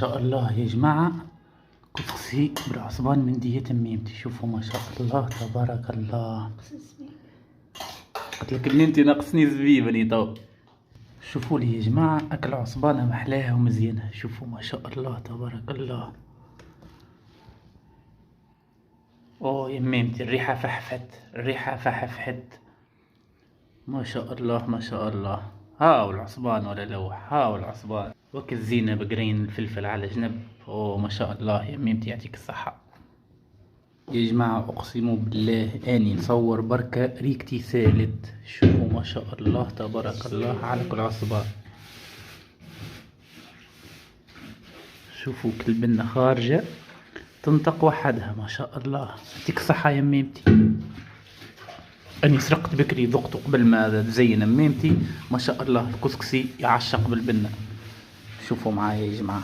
شاء الله يا جماعة، كسكسي بالعصبان من دية ميمتي. شوفوا ما شاء الله تبارك الله. قلت لك ان انت ناقصني زبيب اني تو. شوفوا لي يا جماعة اكل عصبانة محلاها ومزيانة. شوفوا ما شاء الله تبارك الله. اوه يا ميمتي الريحة فحفت، الريحة فحفحت ما شاء الله ما شاء الله. هاو العصبان ولا لوح، هاو العصبان وك الزينة بقرين الفلفل على جنب. اوه ما شاء الله يا ميمتي يعطيك الصحة. يا جماعة اقسم بالله اني نصور بركة ريكتي ثالث. شوفوا ما شاء الله تبارك الله على كل عصبان. شوفوا كل بنة خارجة تنطق وحدها ما شاء الله. يعطيك الصحة يا ميمتي. اني سرقت بكري ذقت قبل ما تزين ميمتي. ما شاء الله الكسكسي يعشق بالبنة. شوفوا معايا يا جماعة.